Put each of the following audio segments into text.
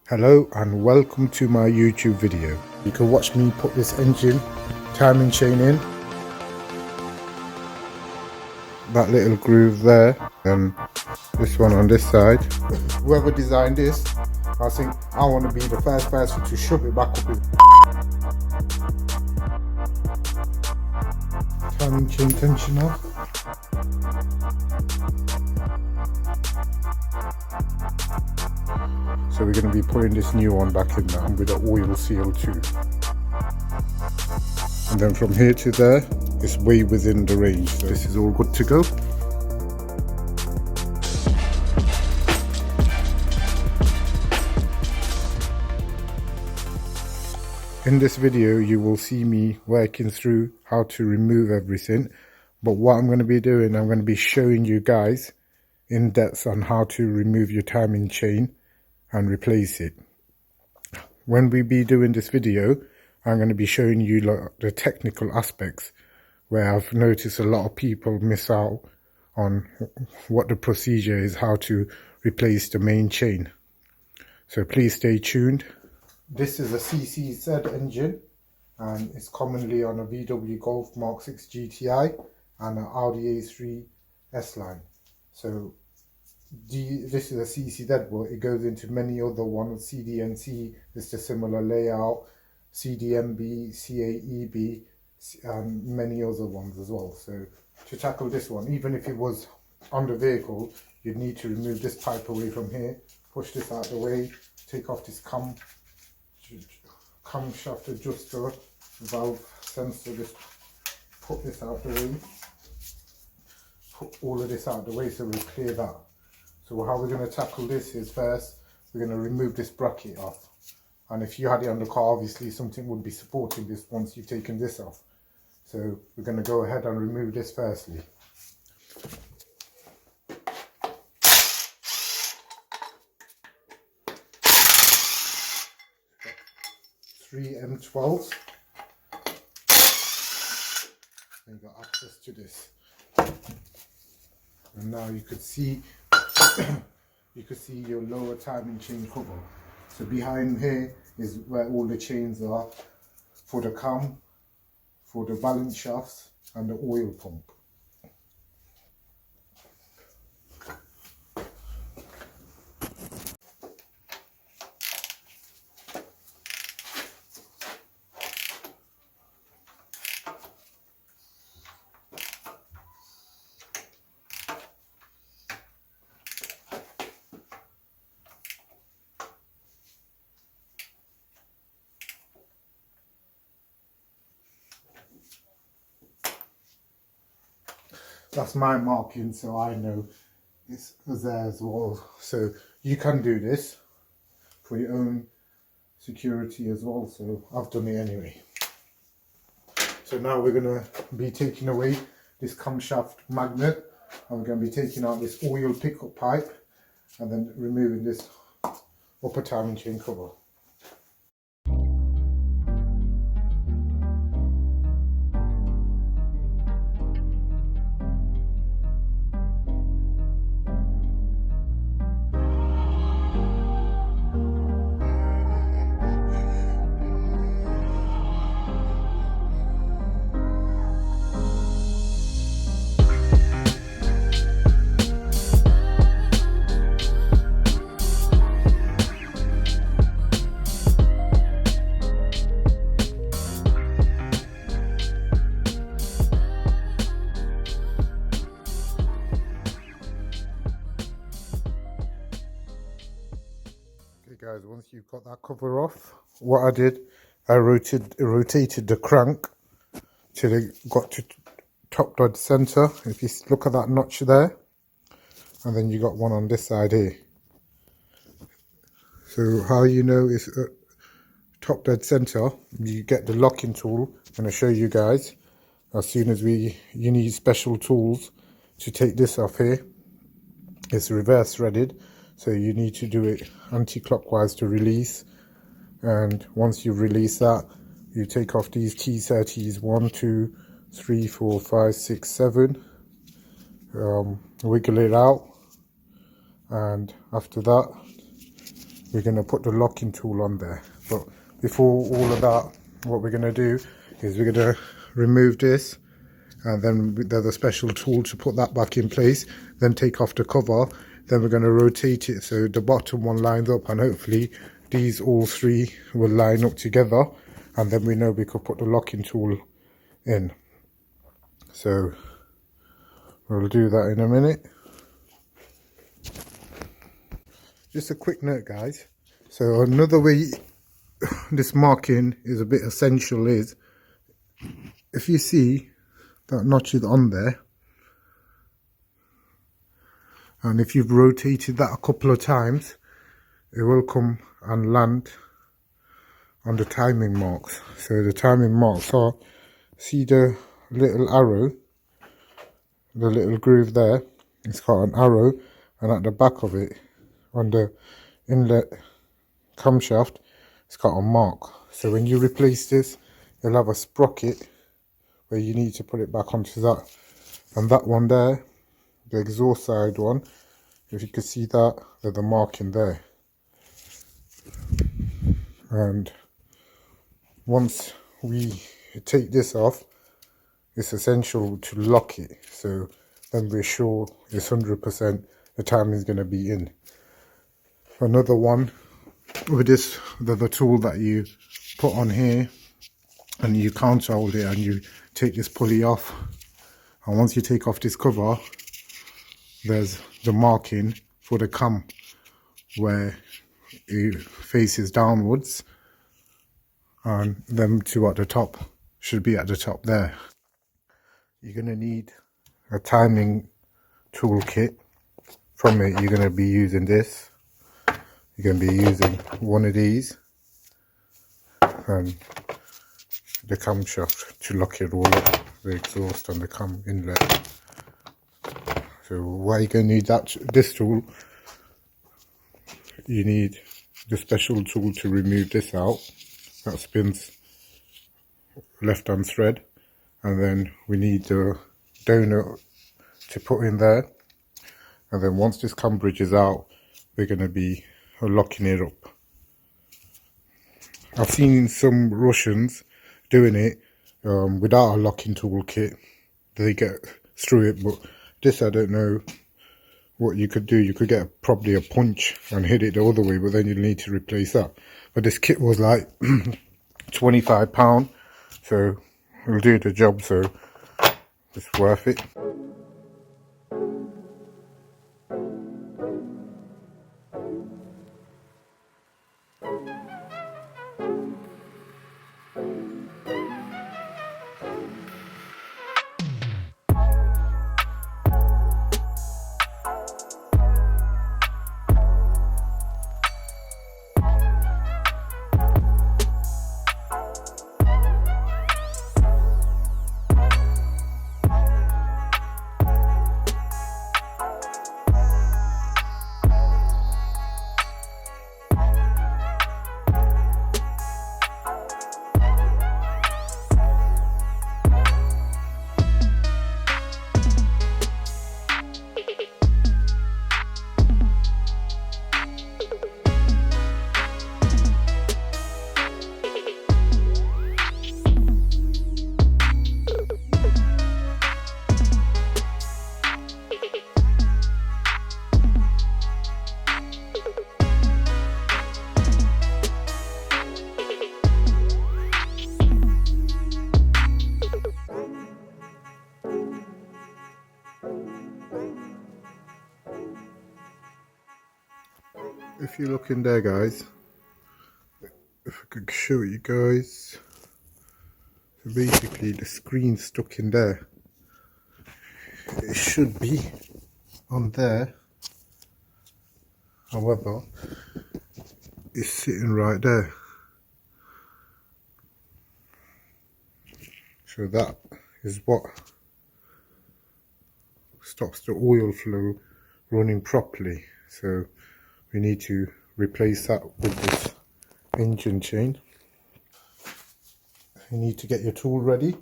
Hello and welcome to my YouTube video. You can watch me put this engine timing chain in, that little groove there, and this one on this side. Whoever designed this, I think I want to be the first person to shove it back up in. Timing chain tension off. So we're going to be putting this new one back in now with an oil seal too. And then from here to there, it's way within the range. So this is all good to go. In this video, you will see me working through how to remove everything. But what I'm going to be doing, I'm going to be showing you guys in depth on how to remove your timing chain and replace it. When we be doing this video, I'm going to be showing you the technical aspects where I've noticed a lot of people miss out on what the procedure is, how to replace the main chain. So please stay tuned. This is a CCZ engine and it's commonly on a VW Golf Mk6 GTI and an Audi A4 S-Line. So this is a CCZ, but it goes into many other ones. CDNC is a similar layout, CDMB, CAEB, and many other ones as well. So to tackle this one, even if it was on the vehicle, you'd need to remove this pipe away from here, push this out of the way, take off this camshaft adjuster, valve sensor, just put this out of the way, put all of this out of the way so we clear that. So how we're going to tackle this is, first we're going to remove this bracket off, and if you had it on the car, obviously something would be supporting this once you've taken this off. So we're going to go ahead and remove this firstly. Three M12s. And you got access to this. And now you could see your lower timing chain cover. So behind here is where all the chains are for the cam, for the balance shafts and the oil pump. That's my marking, so I know it's there as well. So you can do this for your own security as well. So I've done it anyway. So now we're going to be taking away this camshaft magnet, and we're going to be taking out this oil pickup pipe and then removing this upper timing chain cover. Guys, once you've got that cover off, what I did, I rotated the crank till it got to top dead center. If you look at that notch there, and then you got one on this side here. So how you know it's top dead center, you get the locking tool. I'm going to show you guys as soon as you need special tools to take this off here. It's reverse threaded, so you need to do it anti-clockwise to release. And once you release that, you take off these T30s 1, 2, 3, 4, 5, 6, 7, wiggle it out, and after that we're going to put the locking tool on there. But before all of that, what we're going to do is we're going to remove this, and then there's a special tool to put that back in place, then take off the cover. Then we're going to rotate it so the bottom one lines up, and hopefully these all three will line up together, and then we know we could put the locking tool in. So we'll do that in a minute. Just a quick note, guys. So another way this marking is a bit essential is, if you see that notch is on there, and if you've rotated that a couple of times, it will come and land on the timing marks. So the timing marks are, see the little arrow, the little groove there, it's got an arrow, and at the back of it, on the inlet camshaft, it's got a mark. So when you replace this, you'll have a sprocket where you need to put it back onto that. And that one there, the exhaust side one, if you can see that, there's a marking there. And once we take this off, it's essential to lock it, so then we're sure it's 100% the timing is going to be in. Another one with this, the tool that you put on here, and you counter hold it, and you take this pulley off, and once you take off this cover, there's the marking for the cam where it faces downwards, and them two at the top should be at the top there. You're going to need a timing toolkit. From it, you're going to be using this. You're going to be using one of these and the camshaft to lock it all up, the exhaust and the cam inlet. So why are you going to need this tool? You need the special tool to remove this out. That spins left hand thread, and then we need the donut to put in there, and then once this cam bridge is out, we're going to be locking it up. I've seen some Russians doing it without a locking toolkit. They get through it, but this, I don't know what you could do. You could get probably a punch and hit it the other way, but then you'll need to replace that. But this kit was like £25, so it'll do the job, so it's worth it. If you look in there, guys, if I could show you guys, so basically the screen's stuck in there. It should be on there, however it's sitting right there. So that is what stops the oil flow running properly. So we need to replace that with this engine chain. You need to get your tool ready.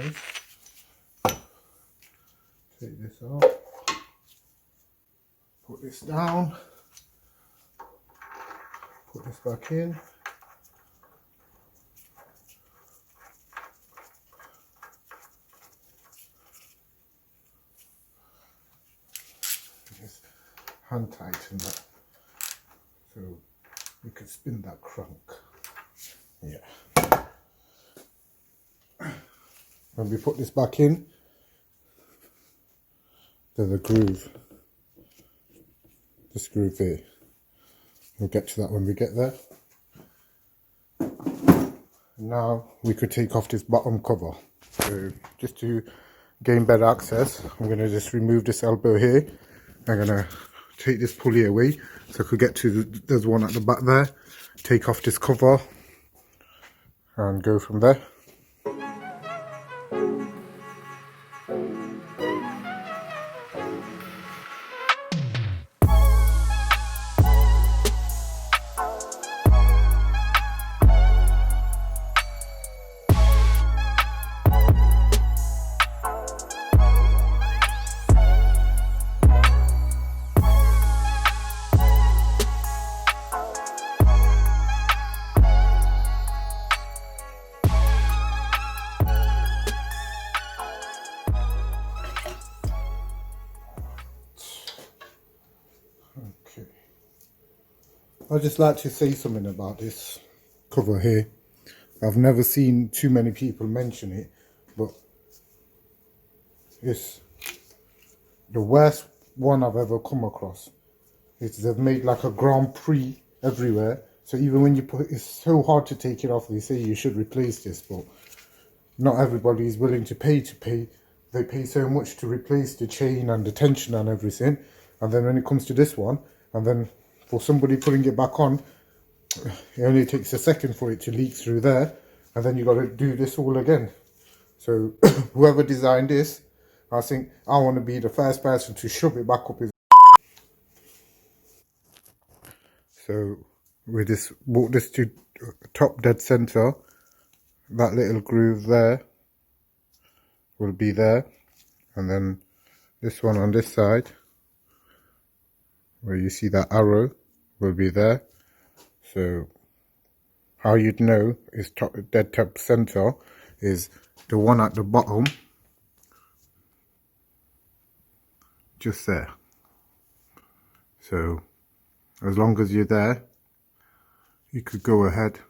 guys. Take this out, put this down, put this back in. Just hand tighten that so we could spin that crank. Yeah. When we put this back in, there's a groove. This groove here. We'll get to that when we get there. Now we could take off this bottom cover. So just to gain better access, I'm going to just remove this elbow here. I'm going to take this pulley away so I could get to there's one at the back there. Take off this cover and go from there. I'd just like to say something about this cover here. I've never seen too many people mention it, but it's the worst one I've ever come across. They've made like a Grand Prix everywhere, so even when you put it's so hard to take it off. They say you should replace this, but not everybody is willing to pay. They pay so much to replace the chain and the tension and everything, and then when it comes to this one, and then for somebody putting it back on, it only takes a second for it to leak through there, and then you got to do this all again. So whoever designed this, I think I want to be the first person to shove it back up his. So we just brought this to top dead center. That little groove there will be there, and then this one on this side, where you see that arrow, will be there. So how you'd know is dead top center is the one at the bottom, just there. So as long as you're there, you could go ahead.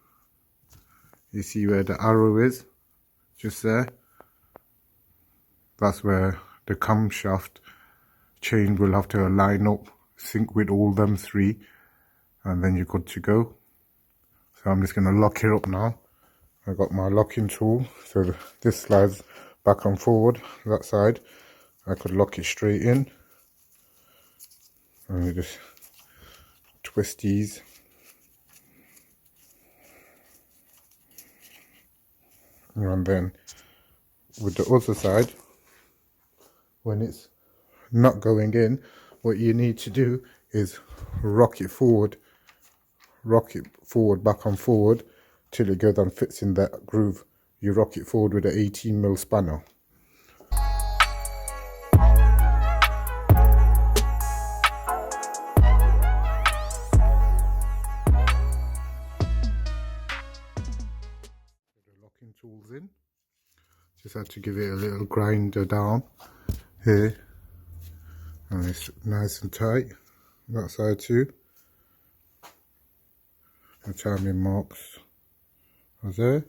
You see where the arrow is, just there. That's where the camshaft chain will have to line up, sync with all them three, and then you're good to go. So I'm just going to lock it up now. I got my locking tool, so this slides back and forward. That side I could lock it straight in, and you just twist these. And then with the other side, when it's not going in, what you need to do is rock it forward, back and forward, till it goes and fits in that groove. You rock it forward with an 18mm spanner. The locking tool's in. Just had to give it a little grinder down here, and it's nice and tight. That side too. The timing marks are there,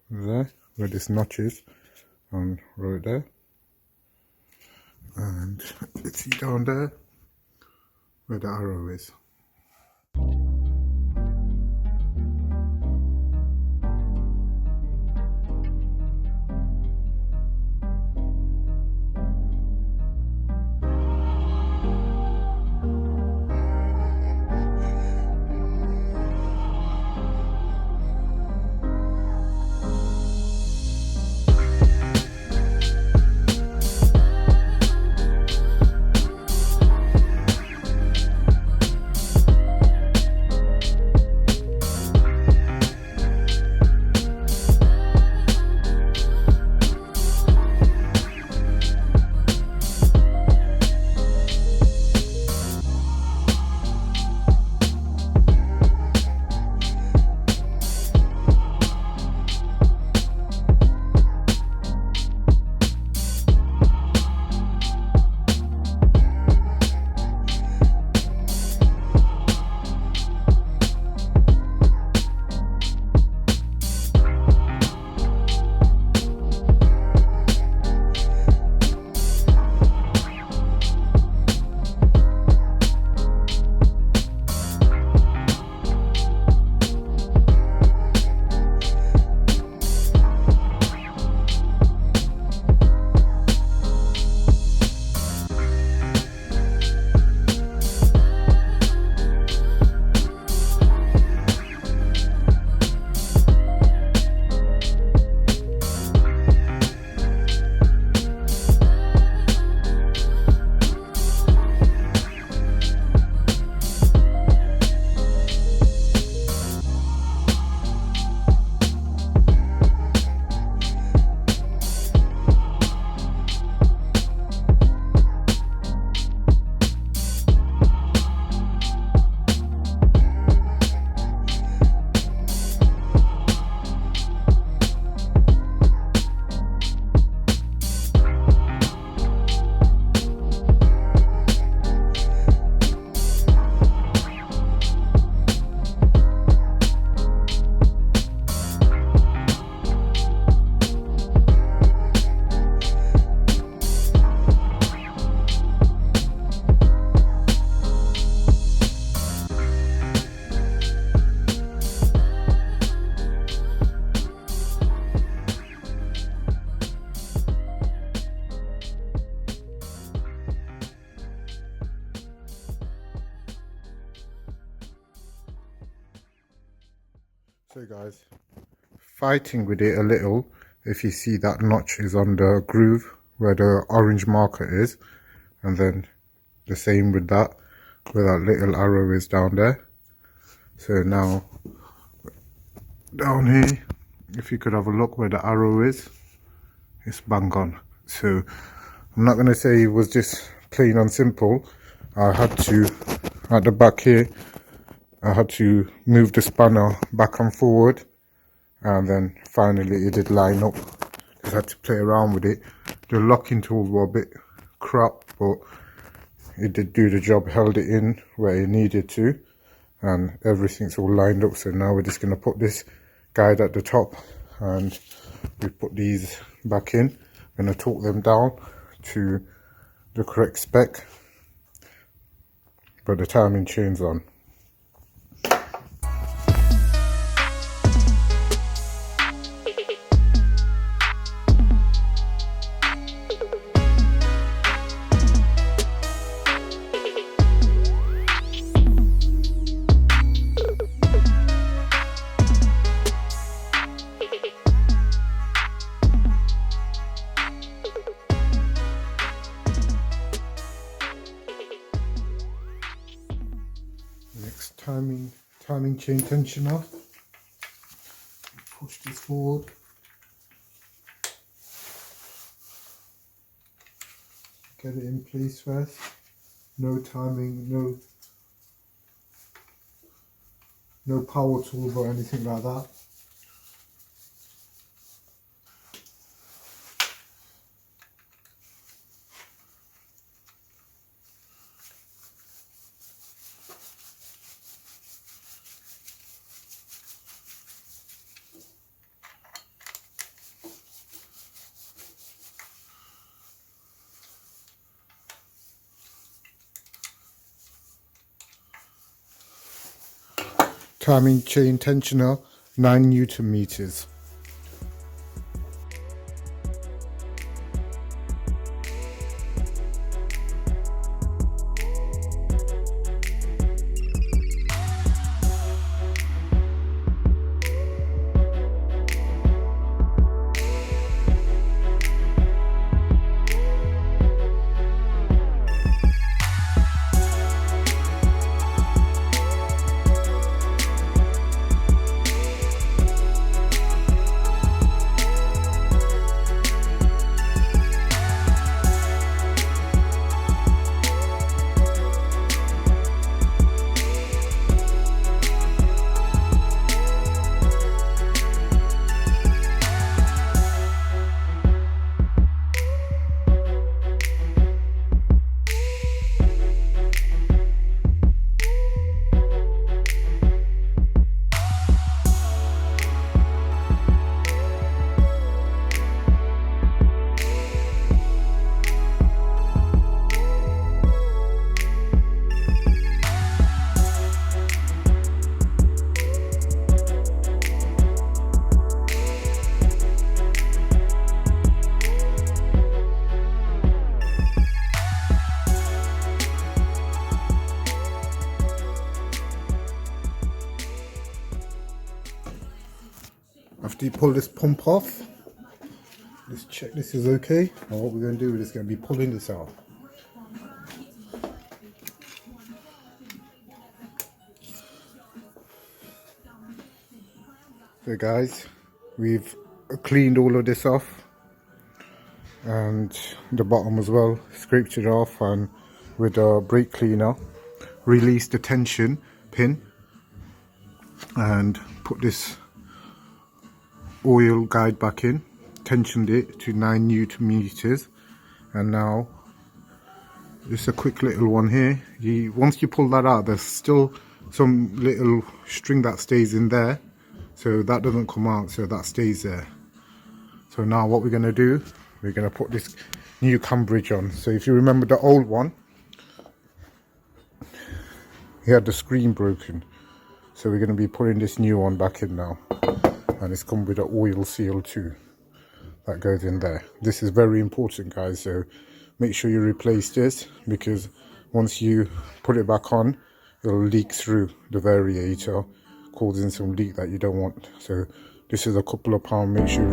where this notch is, and right there, and you see down there where the arrow is. guys, fighting with it a little. If you see that notch is on the groove where the orange marker is, and then the same with that, where that little arrow is down there. So now down here, if you could have a look where the arrow is, it's bang on. So I'm not going to say it was just plain and simple. I had to, at the back here, I had to move the spanner back and forward, and then finally it did line up. Just had to play around with it. The locking tools were a bit crap, but it did do the job, held it in where it needed to, and everything's all lined up. So now we're just going to put this guide at the top, and we put these back in. I'm going to torque them down to the correct spec, but the timing chain's on. Next, timing chain tensioner. Push this forward. Get it in place first. No timing, no power tool or anything like that. Timing chain tensioner, 9 Newton meters. After you pull this pump off, let's check this is okay. And what we're going to do is going to be pulling this out. So guys, we've cleaned all of this off, and the bottom as well, scraped it off, and with a brake cleaner released the tension pin and put this oil guide back in, tensioned it to 9 Newton meters, and now just a quick little one here. Once you pull that out, there's still some little string that stays in there, so that doesn't come out, so that stays there. So now what we're going to do, we're going to put this new cam bridge on. So if you remember the old one, he had the screen broken, so we're going to be putting this new one back in now. And it's come with an oil seal too that goes in there. This is very important, guys, so make sure you replace this, because once you put it back on, it'll leak through the variator, causing some leak that you don't want. So this is a couple of pounds, make sure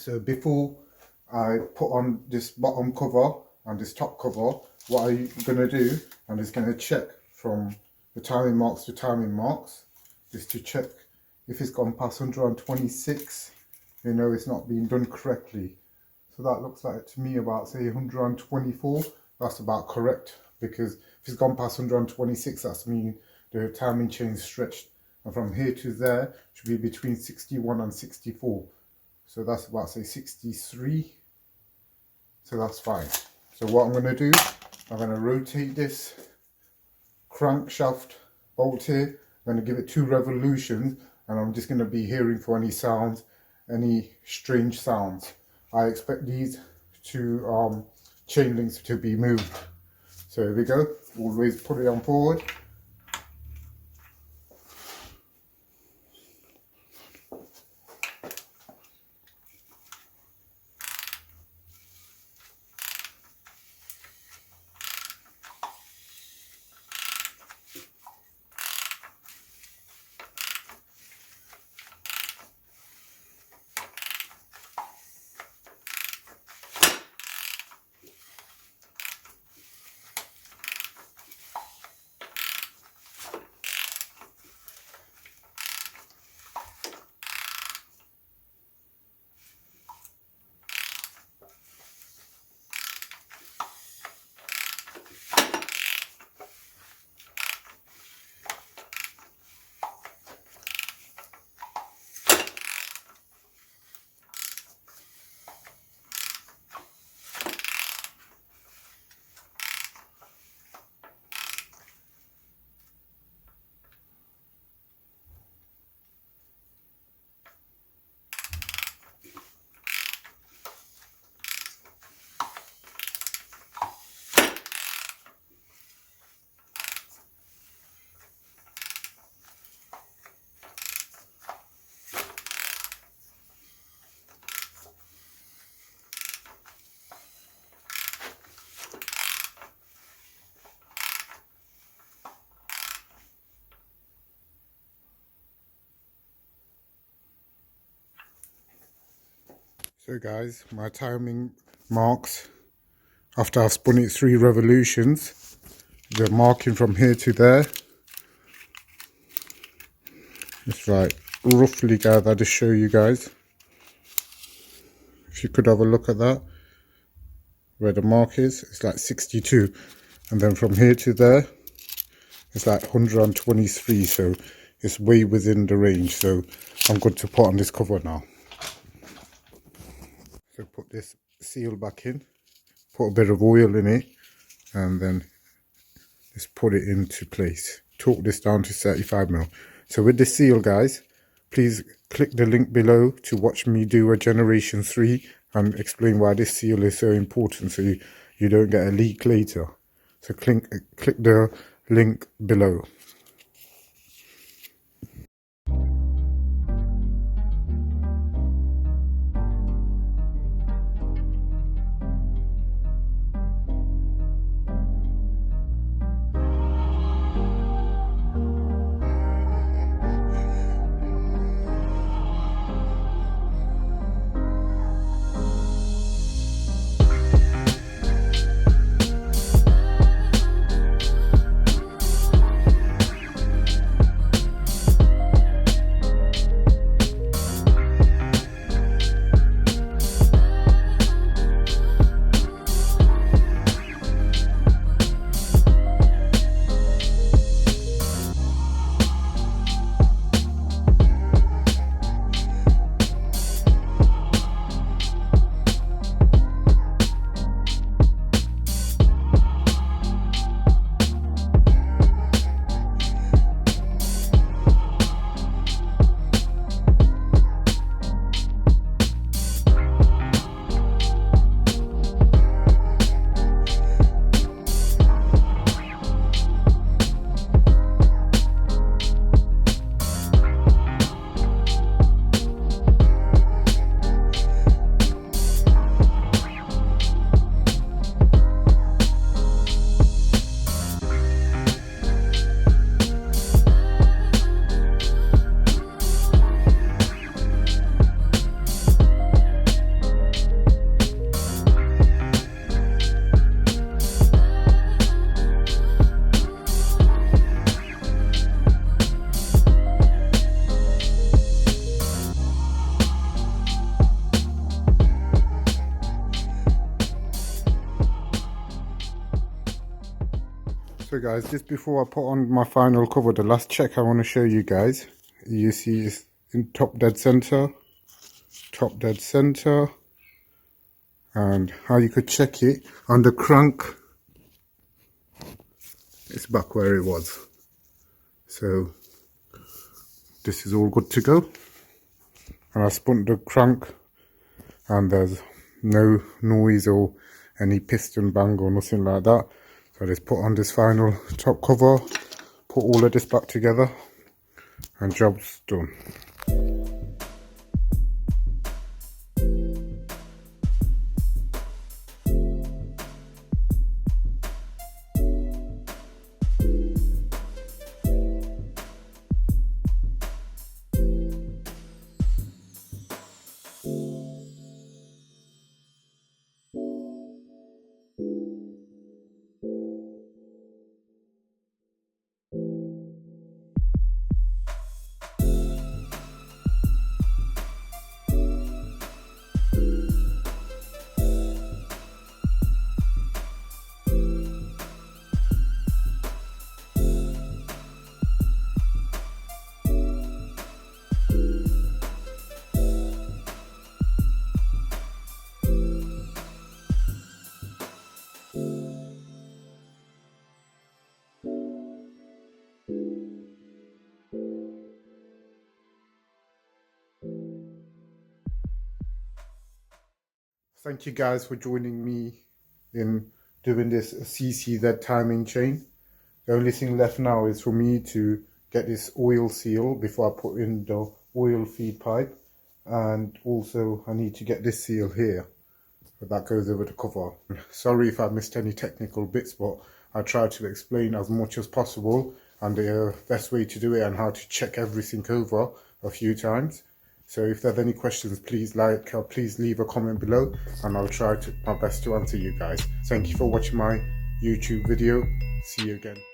So before I put on this bottom cover and this top cover, what I'm going to do, I'm just going to check from the timing marks to timing marks, just to check if it's gone past 126, you know it's not being done correctly. So that looks like to me about, say, 124, that's about correct, because if it's gone past 126, that's mean the timing chain stretched, and from here to there should be between 61 and 64. So that's about, say, 63. So that's fine. So what I'm going to do, I'm going to rotate this crankshaft bolt here. I'm going to give it 2 revolutions, and I'm just going to be hearing for any sounds, any strange sounds. I expect these 2 chain links to be moved. So here we go. Always put it on forward. So guys, my timing marks, after I've spun it 3 revolutions, they're marking from here to there. It's like roughly, guys, I'll just show you guys. If you could have a look at that, where the mark is, it's like 62. And then from here to there, it's like 123. So it's way within the range. So I'm good to put on this cover now. So put this seal back in, put a bit of oil in it, and then just put it into place. Torque this down to 35 mil. So with the seal, guys, please click the link below to watch me do a generation 3 and explain why this seal is so important so you don't get a leak later. So click the link below. So guys, just before I put on my final cover, the last check I want to show you guys, you see it's in top dead center, and how you could check it on the crank, it's back where it was. So this is all good to go, and I spun the crank and there's no noise or any piston bang or nothing like that. So I just put on this final top cover, put all of this back together, and job's done. Thank you guys for joining me in doing this CCZ timing chain. The only thing left now is for me to get this oil seal before I put in the oil feed pipe, and also I need to get this seal here, but that goes over the cover. Sorry if I missed any technical bits, but I tried to explain as much as possible and the best way to do it and how to check everything over a few times. So if there's any questions, please please leave a comment below and I'll try my best to answer you guys. Thank you for watching my YouTube video. See you again.